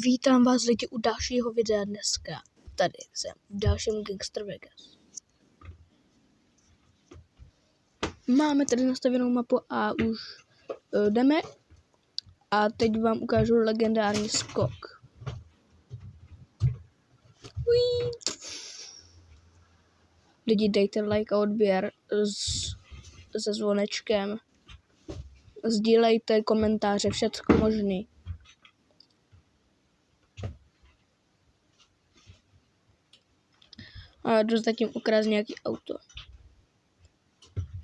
Vítám vás lidi u dalšího videa dneska. Tady jsem v dalším Gangster Vegas. Máme tady nastavenou mapu a už jdeme. A teď vám ukážu legendární skok. Uí. Lidi, dejte like a odběr se zvonečkem. Sdílejte komentáře, všecko možný. A jdu zatím ukrást nějaký auto.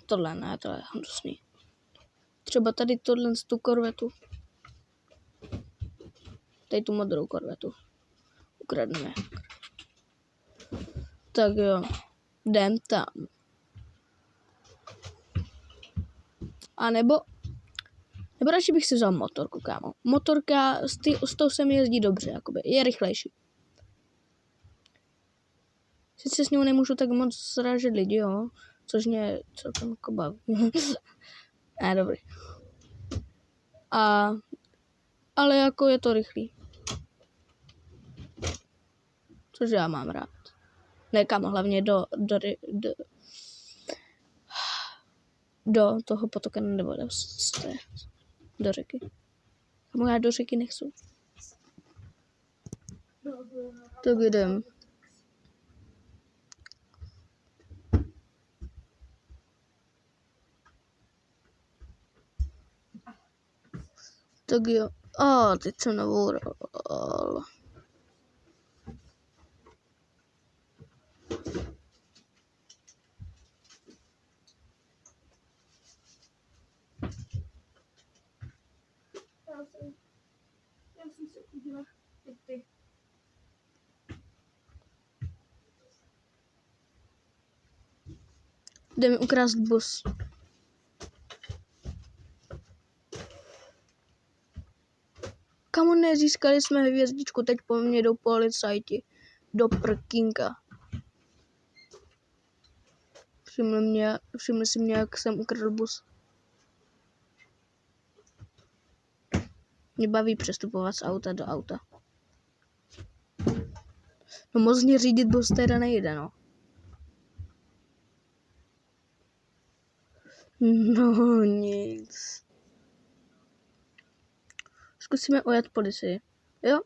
Tohle ne, to je hnusný. Třeba tady tohle z tu korvetu. Tady tu modrou korvetu. Ukradneme. Tak jo, jdem tam. A nebo radši bych si vzal motorku, kámo. Motorka, s tou se mi jezdí dobře, jakoby. Je rychlejší. Sice s ním nemůžu tak moc srážet lidi, jo. Což mě celkem jako baví. Ne, dobrý. Ale jako je to rychlý. Což já mám rád. Ne, kámo, hlavně do toho potoka nebo do řeky. Kámo, já do řeky nechci. Tak jdem. Tak jo. Teď jsem naboural. Já jsem se udělala ty. Jdeme ukrást bus. Kamu nezískali jsme hvězdičku, teď po mně jdou policajti. Do prkínka. Všimli si mě, jak jsem ukradl bus. Mě baví přestupovat z auta do auta. No mozně řídit bus teda nejde, no. No nic. Zkusíme ujet policii. Jo?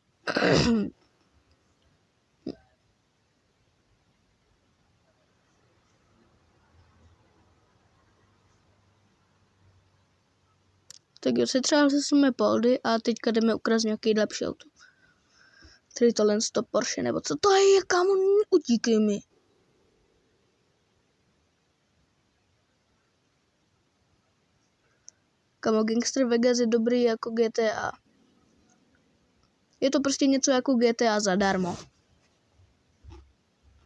Tak jo, setřáhli jsme Poldy a teďka jdeme ukrást nějaký lepší auto. Tady tohle stop Porsche, nebo co to je, kámo, utíkej mi. Kámo, Gangster Vegas je dobrý jako GTA. Je to prostě něco jako GTA zadarmo.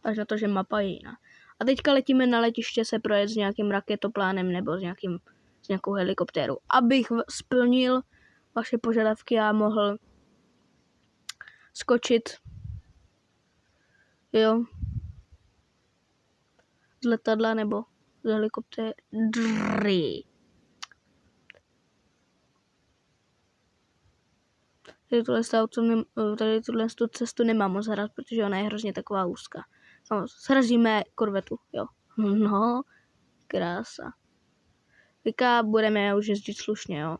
Až na to, že mapa je jiná. A teďka letíme na letiště se projet s nějakým raketoplánem nebo s nějakou helikoptérou. Abych splnil vaše požadavky a mohl skočit. Jo. Z letadla nebo z helikoptéry. Tady tuhle cestu nemám moc hrát, protože ona je hrozně taková úzká. Srazíme korvetu, jo. No, krása. Teďka budeme už jezdit slušně, jo.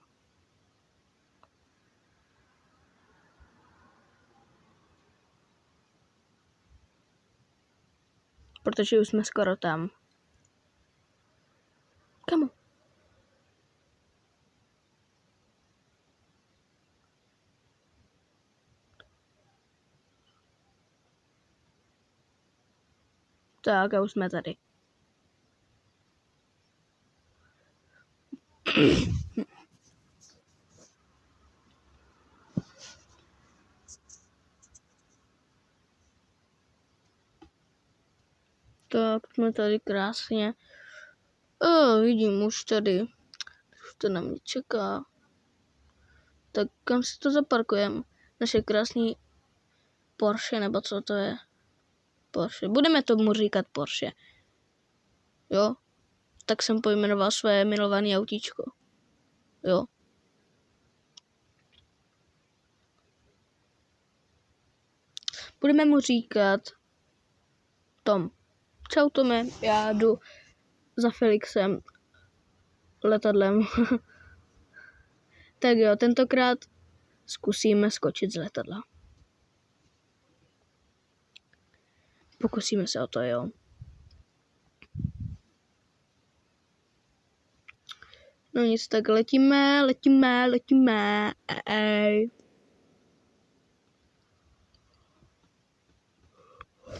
Protože už jsme skoro tam. Kamu? Tak a už jsme tady. Tak jsme tady krásně. Vidím už tady. Už to na mě čeká. Tak kam si to zaparkujeme? Naše krásný Porsche, nebo co to je? Porsche. Budeme tomu říkat Porsche. Jo? Tak jsem pojmenoval své milované autíčko. Jo? Budeme mu říkat Tom. Čau Tome, já jdu za Felixem letadlem. Tak jo, tentokrát zkusíme skočit z letadla. Pokusíme se o to, jo. No nic, tak letíme.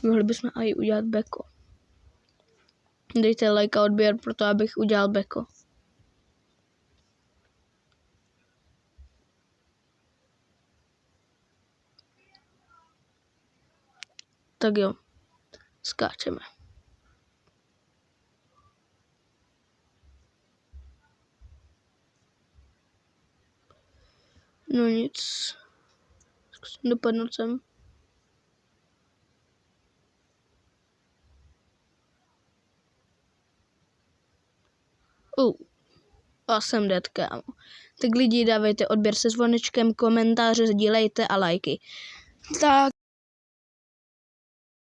Mohli bychom i udělat beko. Dejte like a odběr pro to, abych udělal beko. Tak jo, skáčeme. No nic, zkusím dopadnout sem. A jsem dead, kámo. Tak lidi, dávejte odběr se zvonečkem, komentáře, sdílejte a lajky. Tak.